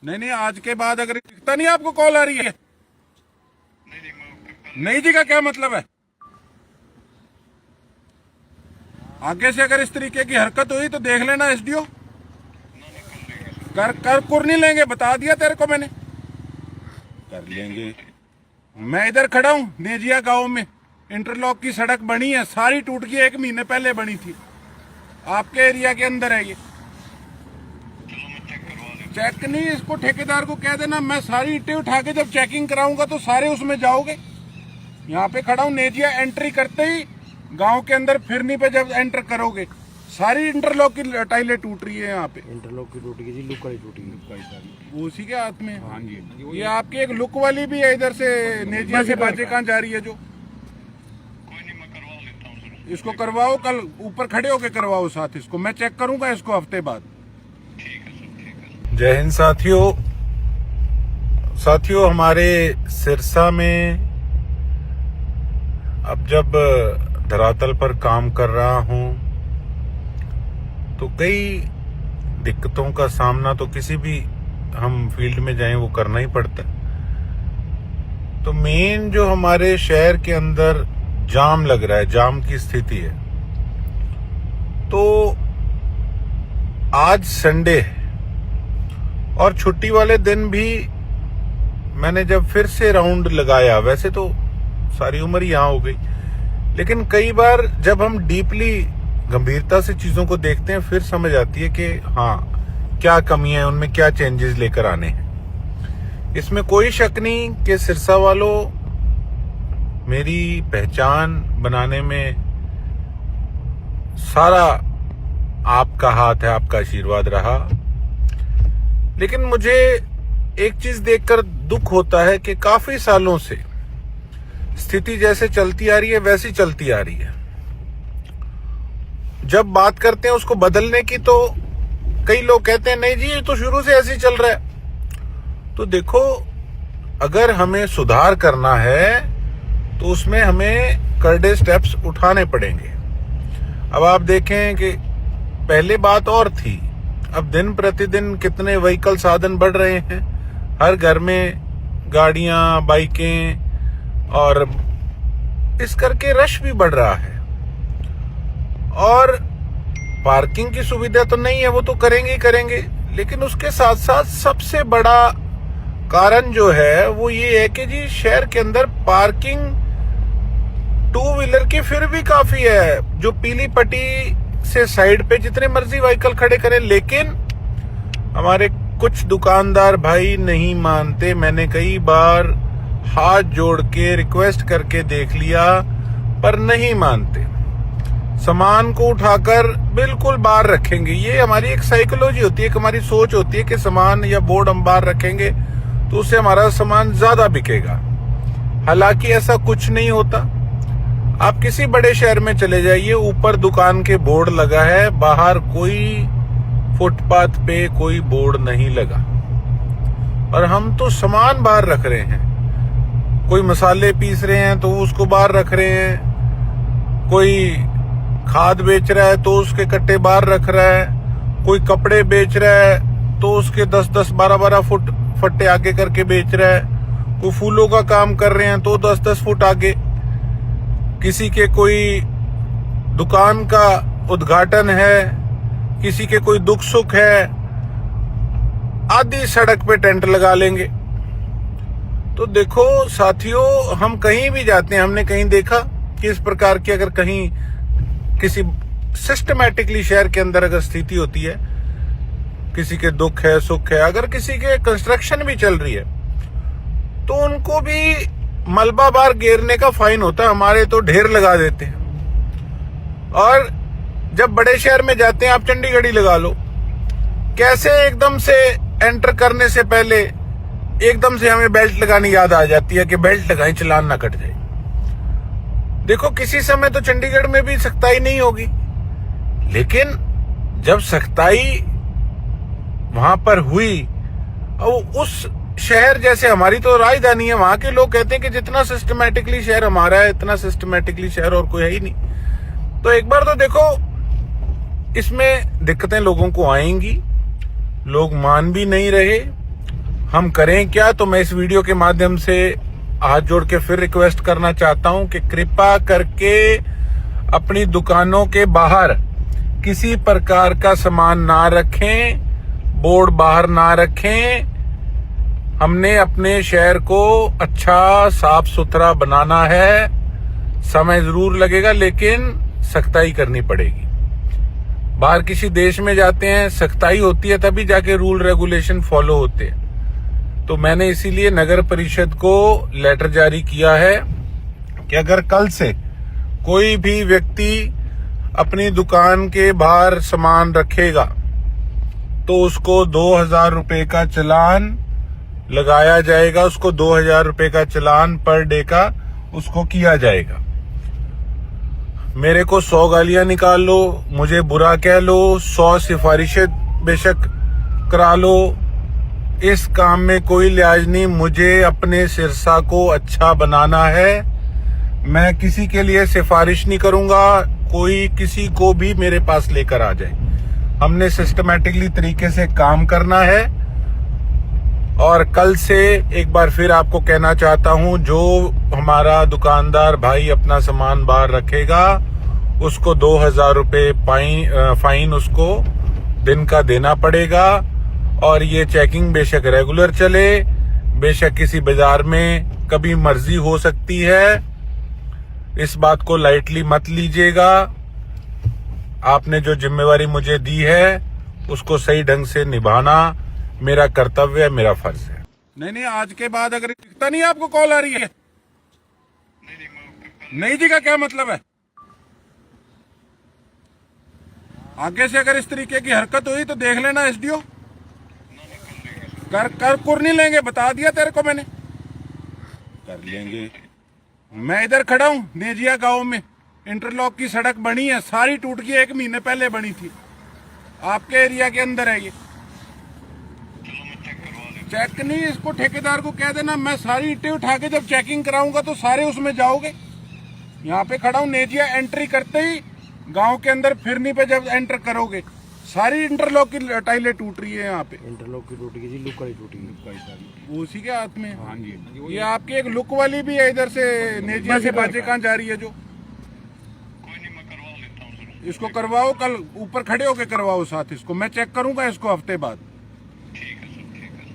नहीं, आज के बाद अगर दिखता नहीं आपको कॉल आ रही है? नहीं जी का क्या मतलब है? आगे से अगर इस तरीके की हरकत हुई तो देख लेना एसडीओ। कर नहीं लेंगे, बता दिया तेरे को मैंने, कर लेंगे। मैं इधर खड़ा हूँ नेजिया गांव में, इंटरलॉक की सड़क बनी है, सारी टूट गई, 1 महीने पहले बनी थी। आपके एरिया के अंदर है ये। चेक नहीं, इसको ठेकेदार को कह देना, मैं सारी ईंटें उठा के जब चेकिंग कराऊंगा तो सारे उसमें जाओगे। यहाँ पे खड़ा हूँ नेजिया, एंट्री करते ही गांव के अंदर फिरनी पे जब एंटर करोगे सारी इंटरलॉक की टाइलें टूट रही है। यहाँ पे इंटरलॉक की टूट गई जी, लुक वाली टूट गई। वो उसी के हाथ में। हाँ जी, ये आपकी एक लुक वाली भी है, इधर से नेजिया से बाजे कहाँ जा रही है जो। इसको करवाओ, कल ऊपर खड़े होके करवाओ साथ, इसको मैं चेक करूंगा इसको हफ्ते बाद। जय हिंद साथियों, हमारे सिरसा में अब जब धरातल पर काम कर रहा हूं तो कई दिक्कतों का सामना तो किसी भी हम फील्ड में जाएं वो करना ही पड़ता है। तो मेन जो हमारे शहर के अंदर जाम लग रहा है, जाम की स्थिति है। तो आज संडे है और छुट्टी वाले दिन भी मैंने जब फिर से राउंड लगाया, वैसे तो सारी उम्र ही यहां हो गई, लेकिन कई बार जब हम डीपली गंभीरता से चीजों को देखते हैं फिर समझ आती है कि हाँ क्या कमियां हैं, उनमें क्या चेंजेस लेकर आने हैं। इसमें कोई शक नहीं कि सिरसा वालों मेरी पहचान बनाने में सारा आपका हाथ है, आपका आशीर्वाद रहा। लेकिन मुझे एक चीज देखकर दुख होता है कि काफी सालों से स्थिति जैसे चलती आ रही है वैसी चलती आ रही है। जब बात करते हैं उसको बदलने की तो कई लोग कहते हैं नहीं जी ये तो शुरू से ऐसे ही चल रहा है। तो देखो, अगर हमें सुधार करना है तो उसमें हमें करड़े स्टेप्स उठाने पड़ेंगे। अब आप देखें कि पहले बात और थी, अब दिन प्रतिदिन कितने व्हीकल साधन बढ़ रहे हैं, हर घर में गाड़ियां, बाइकें, और इस करके रश भी बढ़ रहा है। और पार्किंग की सुविधा तो नहीं है, वो तो करेंगे ही करेंगे, लेकिन उसके साथ साथ सबसे बड़ा कारण जो है वो ये है कि जी शहर के अंदर पार्किंग 2 व्हीलर की फिर भी काफी है, जो पीली पट्टी से साइड पे जितने मर्जी व्हीकल खड़े करें, लेकिन हमारे कुछ दुकानदार भाई नहीं मानते। मैंने कई बार हाथ जोड़ के रिक्वेस्ट करके देख लिया पर नहीं मानते, सामान को उठाकर बिल्कुल बाहर रखेंगे। ये हमारी एक साइकोलॉजी होती है, एक हमारी सोच होती है कि सामान या बोर्ड हम बाहर रखेंगे तो उससे हमारा सामान ज्यादा बिकेगा। हालांकि ऐसा कुछ नहीं होता। आप किसी बड़े शहर में चले जाइए, ऊपर दुकान के बोर्ड लगा है, बाहर कोई फुटपाथ पे कोई बोर्ड नहीं लगा, और हम तो सामान बाहर रख रहे हैं। कोई मसाले पीस रहे हैं तो उसको बाहर रख रहे हैं, कोई खाद बेच रहा है तो उसके कट्टे बाहर रख रहा है, कोई कपड़े बेच रहा है तो उसके 10-10, 12-12 फुट फट्टे आगे करके बेच रहा है, कोई फूलों का काम कर रहे हैं तो 10-10 फुट आगे, किसी के कोई दुकान का उद्घाटन है, किसी के कोई दुख सुख है, आधी सड़क पे टेंट लगा लेंगे। तो देखो साथियों, हम कहीं भी जाते हैं, हमने कहीं देखा कि इस प्रकार की अगर कहीं किसी सिस्टमैटिकली शहर के अंदर अगर स्थिति होती है, किसी के दुख है, सुख है, अगर किसी के कंस्ट्रक्शन भी चल रही है तो उनको भी मलबा बार घेरने का फाइन होता है, हमारे तो ढेर लगा देते हैं। और जब बड़े शहर में जाते हैं, आप चंडीगढ़ ही लगा लो, कैसे एकदम से एंटर करने से पहले एकदम से हमें बेल्ट लगानी याद आ जाती है कि बेल्ट लगाएं, चालान ना कट जाए। देखो किसी समय तो चंडीगढ़ में भी सख्ताई नहीं होगी, लेकिन जब सख्ताई वहां पर हुई, और उस शहर जैसे हमारी तो राजधानी है, वहां के लोग कहते हैं कि जितना सिस्टमैटिकली शहर हमारा है इतना सिस्टमैटिकली शहर और कोई है ही नहीं। तो एक बार तो देखो, इसमें दिक्कतें लोगों को आएंगी, लोग मान भी नहीं रहे, हम करें क्या, तो मैं इस वीडियो के माध्यम से हाथ जोड़ के फिर रिक्वेस्ट करना चाहता हूं कि कृपा करके अपनी दुकानों के बाहर किसी प्रकार का सामान ना रखें, बोर्ड बाहर ना रखें। हमने अपने शहर को अच्छा साफ सुथरा बनाना है। समय जरूर लगेगा लेकिन सख्ताई करनी पड़ेगी। बाहर किसी देश में जाते हैं, सख्ताई होती है तभी जाके रूल रेगुलेशन फॉलो होते हैं। तो मैंने इसीलिए नगर परिषद को लेटर जारी किया है कि अगर कल से कोई भी व्यक्ति अपनी दुकान के बाहर सामान रखेगा तो उसको 2000 रुपए का चालान लगाया जाएगा। उसको 2000 रुपए का चालान पर डे का उसको किया जाएगा। मेरे को 100 गालियां निकाल लो, मुझे बुरा कह लो, 100 सिफारिशें बेशक करा लो, इस काम में कोई लिहाज नहीं। मुझे अपने सिरसा को अच्छा बनाना है। मैं किसी के लिए सिफारिश नहीं करूंगा, कोई किसी को भी मेरे पास लेकर आ जाए। हमने सिस्टमैटिकली तरीके से काम करना है। और कल से एक बार फिर आपको कहना चाहता हूं, जो हमारा दुकानदार भाई अपना सामान बाहर रखेगा उसको 2000 रुपए फाइन उसको दिन का देना पड़ेगा। और ये चेकिंग बेशक रेगुलर चले, बेशक किसी बाजार में कभी मर्जी हो सकती है, इस बात को लाइटली मत लीजिएगा। आपने जो जिम्मेवारी मुझे दी है उसको सही ढंग से निभाना मेरा कर्तव्य है, मेरा फर्ज है। नहीं, आज के बाद अगर दिखता नहीं आपको कॉल आ रही है, नहीं जी का क्या मतलब है? आगे से अगर इस तरीके की हरकत हुई तो देख लेना एसडीओ। कर नहीं लेंगे, बता दिया तेरे को मैंने, कर लेंगे। मैं इधर खड़ा हूं नेजिया गांव में, इंटरलॉक की सड़क बनी है, सारी टूट गई, 1 महीने पहले बनी थी। आपके एरिया के अंदर है ये। चेक नहीं, इसको ठेकेदार को कह देना, मैं सारी ईंटें उठा के जब चेकिंग कराऊंगा तो सारे उसमें जाओगे। यहाँ पे खड़ा हूं नेजिया, एंट्री करते ही गांव के अंदर फिरनी पे जब एंटर करोगे सारी इंटरलॉक की टाइलें टूट रही है। यहाँ पे इंटरलॉक की टूटी जी, लुक वाली टूटी, लुक वाली सारी वो उसी के हाथ में। हाँ जी, ये आपकी एक लुक वाली भी है, इधर से नेजिया से बाजे कहाँ जा रही है जो। इसको करवाओ, कल ऊपर खड़े होके करवाओ साथ, इसको मैं चेक करूंगा इसको हफ्ते बाद।